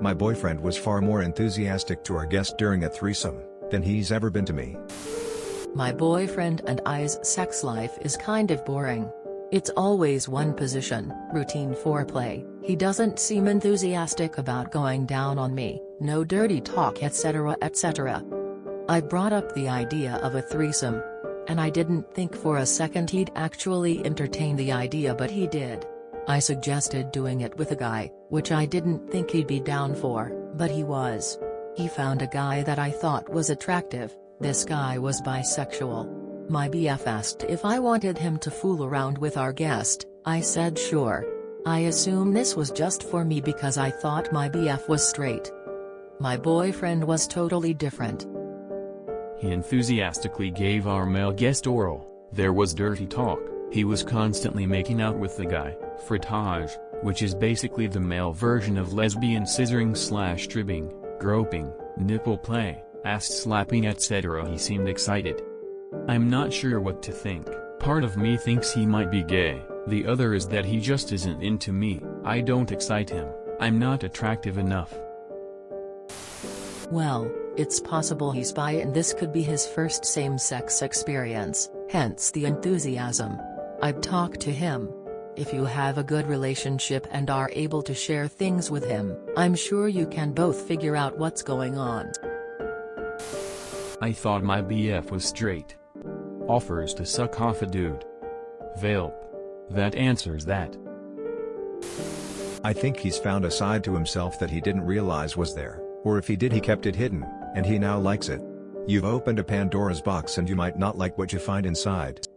My boyfriend was far more enthusiastic to our guest during a threesome than he's ever been to me. My boyfriend and I's sex life is kind of boring. It's always one position, routine foreplay. He doesn't seem enthusiastic about going down on me, no dirty talk, etc. etc. I brought up the idea of a threesome. And I didn't think for a second he'd actually entertain the idea, but he did. I suggested doing it with a guy, which I didn't think he'd be down for, but he was. He found a guy that I thought was attractive. This guy was bisexual. My BF asked if I wanted him to fool around with our guest. I said sure. I assume this was just for me because I thought my BF was straight. My boyfriend was totally different. He enthusiastically gave our male guest oral. There was dirty talk. He was constantly making out with the guy. Frottage, which is basically the male version of lesbian scissoring/stripping, groping, nipple play, ass slapping, etc. He seemed excited. I'm not sure what to think. Part of me thinks he might be gay, the other is that he just isn't into me. I don't excite him. I'm not attractive enough. Well, it's possible he's bi and this could be his first same-sex experience, hence the enthusiasm. I'd talk to him. If you have a good relationship and are able to share things with him, I'm sure you can both figure out what's going on. I thought my BF was straight. Offers to suck off a dude. Velp. That answers that. I think he's found a side to himself that he didn't realize was there, or if he did, he kept it hidden, and he now likes it. You've opened a Pandora's box and you might not like what you find inside.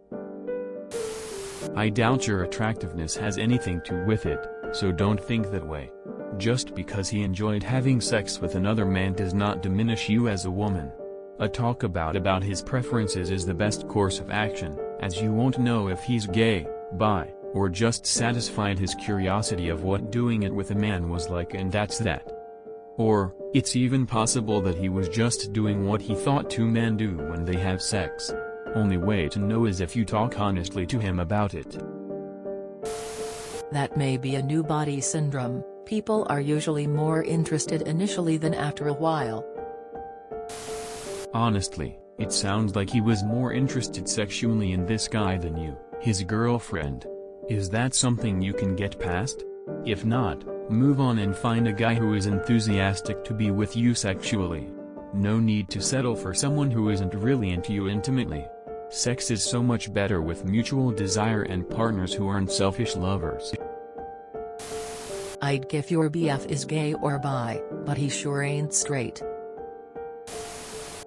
I doubt your attractiveness has anything to do with it, so don't think that way. Just because he enjoyed having sex with another man does not diminish you as a woman. A talk about his preferences is the best course of action, as you won't know if he's gay, bi, or just satisfied his curiosity of what doing it with a man was like, and that's that. Or, it's even possible that he was just doing what he thought two men do when they have sex. Only way to know is if you talk honestly to him about it. That may be a new body syndrome. People are usually more interested initially than after a while. Honestly, it sounds like he was more interested sexually in this guy than you, his girlfriend. Is that something you can get past? If not, move on and find a guy who is enthusiastic to be with you sexually. No need to settle for someone who isn't really into you intimately. Sex is so much better with mutual desire and partners who aren't selfish lovers. I'd give your BF is gay or bi, but he sure ain't straight.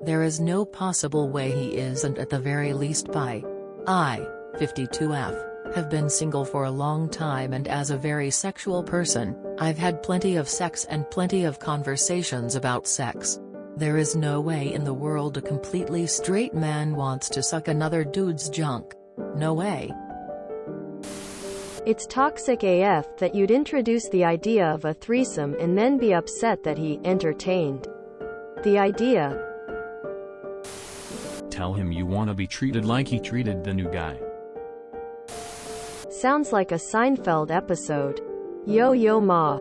There is no possible way he isn't at the very least bi. I, 52F, have been single for a long time, and as a very sexual person, I've had plenty of sex and plenty of conversations about sex. There is no way in the world a completely straight man wants to suck another dude's junk. No way. It's toxic AF that you'd introduce the idea of a threesome and then be upset that he entertained the idea. Tell him you want to be treated like he treated the new guy. Sounds like a Seinfeld episode. Yo yo ma.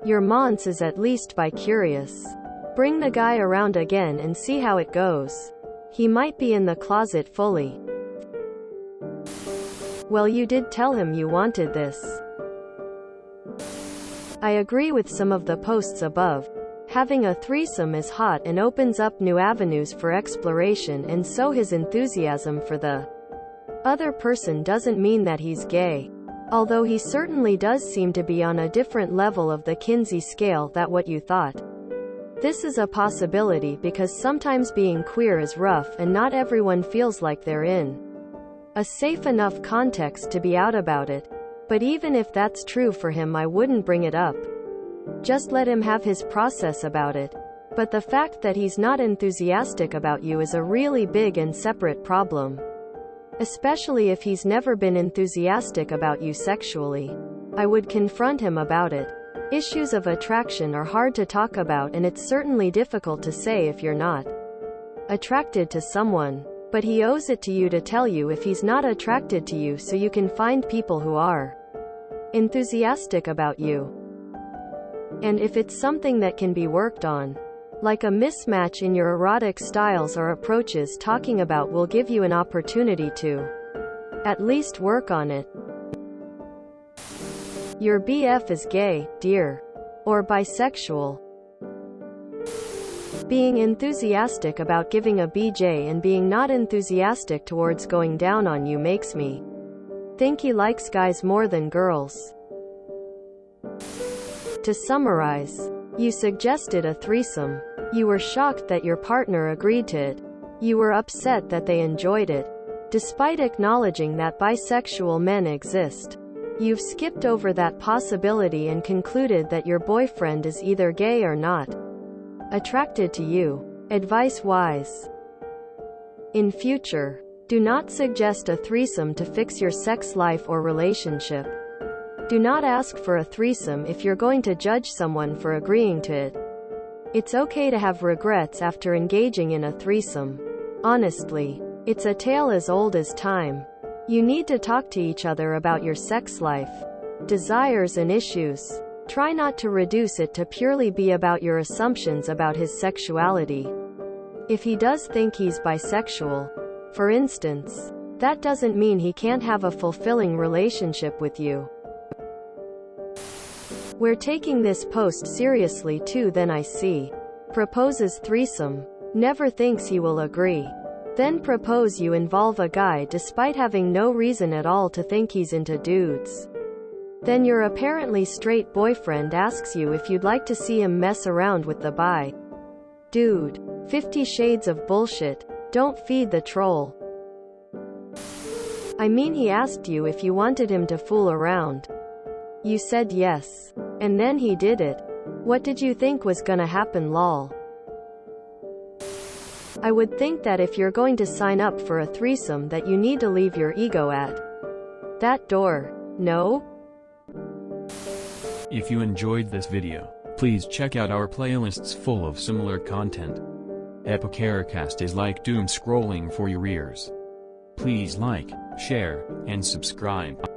Your mons is at least bi-curious. Bring the guy around again and see how it goes. He might be in the closet fully. Well, you did tell him you wanted this. I agree with some of the posts above. Having a threesome is hot and opens up new avenues for exploration, and so his enthusiasm for the other person doesn't mean that he's gay. Although he certainly does seem to be on a different level of the Kinsey scale than what you thought. This is a possibility because sometimes being queer is rough and not everyone feels like they're in a safe enough context to be out about it. But even if that's true for him, I wouldn't bring it up. Just let him have his process about it. But the fact that he's not enthusiastic about you is a really big and separate problem. Especially if he's never been enthusiastic about you sexually. I would confront him about it. Issues of attraction are hard to talk about, and it's certainly difficult to say if you're not attracted to someone. But he owes it to you to tell you if he's not attracted to you so you can find people who are enthusiastic about you. And if it's something that can be worked on, like a mismatch in your erotic styles or approaches talking about, will give you an opportunity to at least work on it. Your BF is gay, dear, or bisexual. Being enthusiastic about giving a BJ and being not enthusiastic towards going down on you makes me think he likes guys more than girls. To summarize, you suggested a threesome. You were shocked that your partner agreed to it. You were upset that they enjoyed it. Despite acknowledging that bisexual men exist, you've skipped over that possibility and concluded that your boyfriend is either gay or not attracted to you. Advice wise: in future, do not suggest a threesome to fix your sex life or relationship. Do not ask for a threesome if you're going to judge someone for agreeing to it. It's okay to have regrets after engaging in a threesome. Honestly, it's a tale as old as time. You need to talk to each other about your sex life, desires and issues. Try not to reduce it to purely be about your assumptions about his sexuality. If he does think he's bisexual, for instance, that doesn't mean he can't have a fulfilling relationship with you. We're taking this post seriously too. Then I see. Proposes threesome. Never thinks he will agree. Then propose you involve a guy despite having no reason at all to think he's into dudes. Then your apparently straight boyfriend asks you if you'd like to see him mess around with the bi dude. 50 Shades of bullshit. Don't feed the troll. I mean, he asked you if you wanted him to fool around. You said yes. And then he did it. What did you think was gonna happen, lol? I would think that if you're going to sign up for a threesome that you need to leave your ego at that door. No? If you enjoyed this video, please check out our playlists full of similar content. Epicaricast is like doom scrolling for your ears. Please like, share, and subscribe.